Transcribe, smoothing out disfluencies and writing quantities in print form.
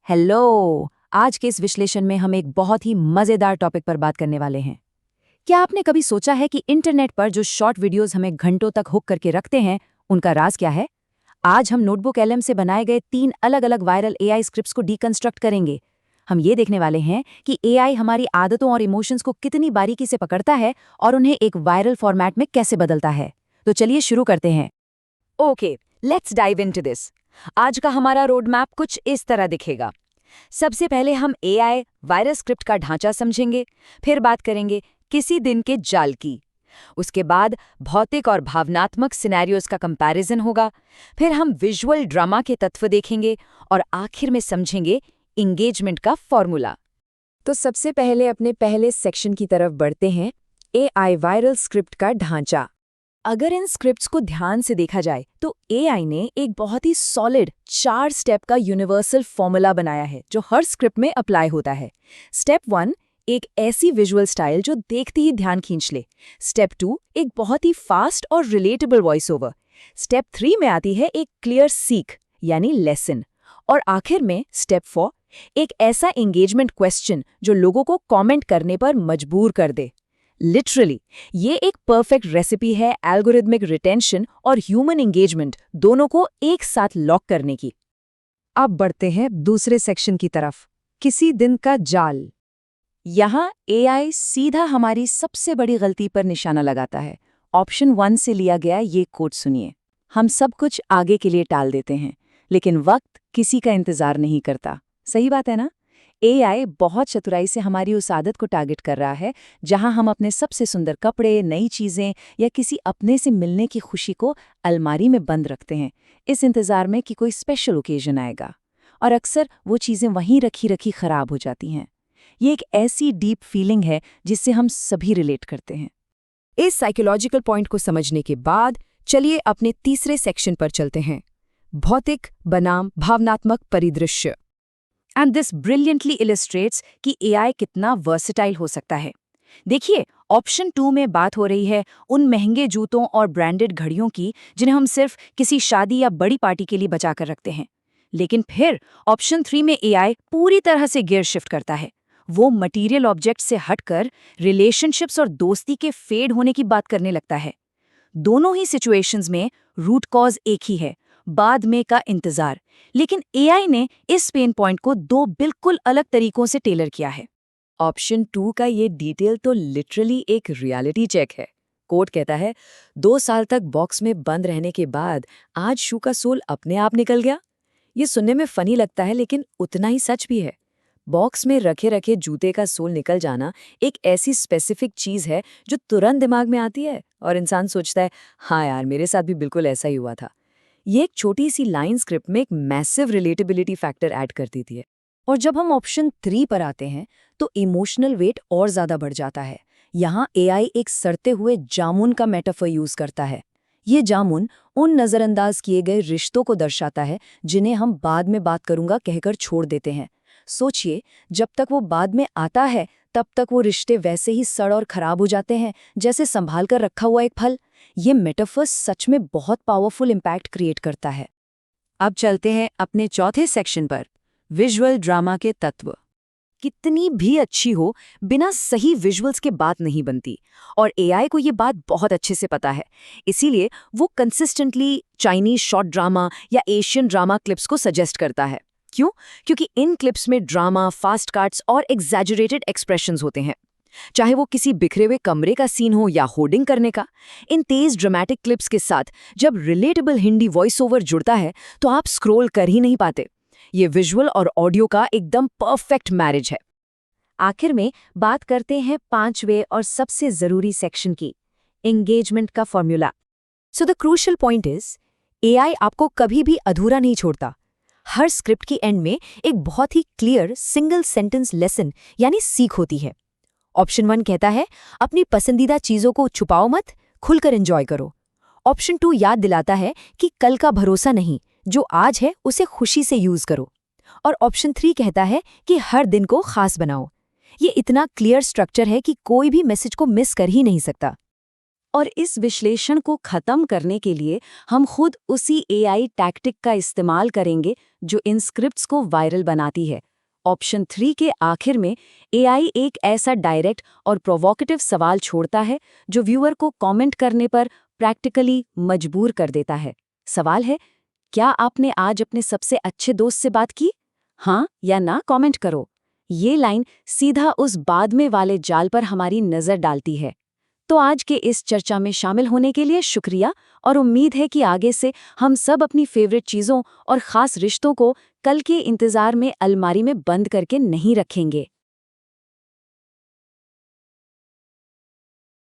Hello. आज के इस विश्लेषण में हम एक बहुत ही मजेदार टॉपिक पर बात करने वाले हैं। क्या आपने कभी सोचा है कि इंटरनेट पर जो शॉर्ट वीडियोस हमें घंटों तक हुक करके रखते हैं, उनका राज क्या है? आज हम नोटबुक एलएम से बनाए गए 3 अलग-अलग वायरल एआई स्क्रिप्ट्स को डीकंस्ट्रक्ट करेंगे। हम ये देखने वाले हैं कि एआई हमारी आदतों और इमोशंस को कितनी बारीकी से पकड़ता है और उन्हें एक वायरल फॉर्मेट में कैसे बदलता है। तो चलिए शुरू करते हैं। Okay, let's dive into this. आज का हमारा रोड मैप कुछ इस तरह दिखेगा। सबसे पहले हम एआई वायरल स्क्रिप्ट का ढांचा समझेंगे, फिर बात करेंगे किसी दिन के जाल की। उसके बाद भौतिक और भावनात्मक सिनेरियोज का कंपैरिजन होगा, फिर हम विजुअल ड्रामा के तत्व देखेंगे और आखिर में समझेंगे इंगेजमेंट का फॉर्मूला। तो सबसे पहले अपने पहले सेक्शन की तरफ बढ़ते हैं, एआई वायरल स्क्रिप्ट का ढांचा। अगर इन स्क्रिप्ट्स को ध्यान से देखा जाए तो एआई ने एक बहुत ही सॉलिड 4 स्टेप का यूनिवर्सल फॉर्मूला बनाया है जो हर स्क्रिप्ट में अप्लाई होता है। स्टेप 1, एक ऐसी विजुअल स्टाइल जो देखते ही ध्यान खींच ले। स्टेप 2, एक बहुत ही फास्ट और रिलेटेबल वॉइस ओवर। स्टेप 3 में आती है एक क्लियर सीख यानी लेसन। और आखिर में स्टेप 4, एक ऐसा एंगेजमेंट क्वेश्चन जो लोगों को कॉमेंट करने पर मजबूर कर दे। लिटरली ये एक परफेक्ट रेसिपी है एल्गोरिथमिक रिटेंशन और ह्यूमन एंगेजमेंट दोनों को एक साथ लॉक करने की। अब बढ़ते हैं दूसरे सेक्शन की तरफ, किसी दिन का जाल। यहाँ एआई सीधा हमारी सबसे बड़ी गलती पर निशाना लगाता है। ऑप्शन 1 से लिया गया ये कोट सुनिए। हम सब कुछ आगे के लिए टाल देते हैं, लेकिन वक्त किसी का इंतजार नहीं करता। सही बात है ना? एआई बहुत चतुराई से हमारी उस आदत को टारगेट कर रहा है जहां हम अपने सबसे सुंदर कपड़े, नई चीजें या किसी अपने से मिलने की खुशी को अलमारी में बंद रखते हैं, इस इंतजार में कि कोई स्पेशल ओकेजन आएगा। और अक्सर वो चीजें वहीं रखी रखी खराब हो जाती हैं। ये एक ऐसी डीप फीलिंग है जिससे हम सभी रिलेट करते हैं। इस साइकोलॉजिकल पॉइंट को समझने के बाद चलिए अपने तीसरे सेक्शन पर चलते हैं, भौतिक बनाम भावनात्मक परिदृश्य। एंड दिस ब्रिलियंटली इलिस्ट्रेट्स कि एआई कितना वर्सेटाइल हो सकता है। देखिए, ऑप्शन 2 में बात हो रही है उन महंगे जूतों और ब्रांडेड घड़ियों की जिन्हें हम सिर्फ किसी शादी या बड़ी पार्टी के लिए बचा कर रखते हैं। लेकिन फिर ऑप्शन 3 में एआई पूरी तरह से गियर शिफ्ट करता है। वो मटीरियल ऑब्जेक्ट से हटकर रिलेशनशिप्स और दोस्ती के फेड होने की बात करने लगता है। दोनों ही सिचुएशंस में रूट कॉज एक ही है, बाद में का इंतजार। लेकिन एआई ने इस पेन पॉइंट को 2 बिल्कुल अलग तरीकों से टेलर किया है। ऑप्शन 2 का ये डिटेल तो लिटरली एक रियलिटी चेक है। कोड कहता है, 2 साल तक बॉक्स में बंद रहने के बाद आज शू का सोल अपने आप निकल गया। ये सुनने में फनी लगता है, लेकिन उतना ही सच भी है। बॉक्स में रखे रखे जूते का सोल निकल जाना एक ऐसी स्पेसिफिक चीज है जो तुरंत दिमाग में आती है और इंसान सोचता है, हाँ यार, मेरे साथ भी बिल्कुल ऐसा ही हुआ था। ये एक छोटी सी लाइन स्क्रिप्ट में एक मैसिव रिलेटेबिलिटी फैक्टर ऐड कर देती है। और जब हम ऑप्शन 3 पर आते हैं तो इमोशनल वेट और ज्यादा बढ़ जाता है। यहाँ एआई एक सड़ते हुए जामुन का मेटाफर यूज करता है। ये जामुन उन नजरअंदाज किए गए रिश्तों को दर्शाता है जिन्हें हम बाद में बात करूंगा कहकर छोड़ देते हैं। सोचिए, जब तक वो बाद में आता है तब तक वो रिश्ते वैसे ही सड़ और खराब हो जाते हैं जैसे संभाल कर रखा हुआ एक फल। ये मेटाफर सच में बहुत पावरफुल इम्पैक्ट क्रिएट करता है। अब चलते हैं अपने चौथे सेक्शन पर, विजुअल ड्रामा के तत्व। कितनी भी अच्छी हो, बिना सही विजुअल्स के बात नहीं बनती, और एआई को ये बात बहुत अच्छे से पता है। इसीलिए वो कंसिस्टेंटली चाइनीज शॉर्ट ड्रामा या एशियन ड्रामा क्लिप्स को सजेस्ट करता है। क्यों? क्योंकि इन क्लिप्स में ड्रामा, फास्ट कट्स और एग्जैजरेटेड एक्सप्रेशंस होते हैं। चाहे वो किसी बिखरे हुए कमरे का सीन हो या होर्डिंग करने का, इन तेज ड्रामेटिक क्लिप्स के साथ जब रिलेटेबल हिंदी वॉइस ओवर जुड़ता है तो आप स्क्रॉल कर ही नहीं पाते। ये विजुअल और ऑडियो का एकदम परफेक्ट मैरिज है। आखिर में बात करते हैं 5वें और सबसे जरूरी सेक्शन की, एंगेजमेंट का formula. So the crucial point is, AI आपको कभी भी अधूरा नहीं छोड़ता। हर स्क्रिप्ट की एंड में एक बहुत ही क्लियर सिंगल सेंटेंस लेसन यानी सीख होती है। ऑप्शन 1 कहता है, अपनी पसंदीदा चीजों को छुपाओ मत, खुलकर एंजॉय करो। ऑप्शन 2 याद दिलाता है कि कल का भरोसा नहीं, जो आज है उसे खुशी से यूज करो। और ऑप्शन 3 कहता है कि हर दिन को खास बनाओ। ये इतना क्लियर स्ट्रक्चर है कि कोई भी मैसेज को मिस कर ही नहीं सकता। और इस विश्लेषण को खत्म करने के लिए हम खुद उसी एआई टैक्टिक का इस्तेमाल करेंगे जो इन स्क्रिप्ट्स को वायरल बनाती है। ऑप्शन 3 के आखिर में एआई एक ऐसा डायरेक्ट और प्रोवोकेटिव सवाल छोड़ता है जो व्यूअर को कमेंट करने पर प्रैक्टिकली मजबूर कर देता है। सवाल है, क्या आपने आज अपने सबसे अच्छे दोस्त से बात की? हाँ या ना कमेंट करो। ये लाइन सीधा उस बाद में वाले जाल पर हमारी नज़र डालती है। तो आज के इस चर्चा में शामिल होने के लिए शुक्रिया और उम्मीद है कि आगे से हम सब अपनी फेवरेट चीज़ों और ख़ास रिश्तों को कल के इंतज़ार में अलमारी में बंद करके नहीं रखेंगे।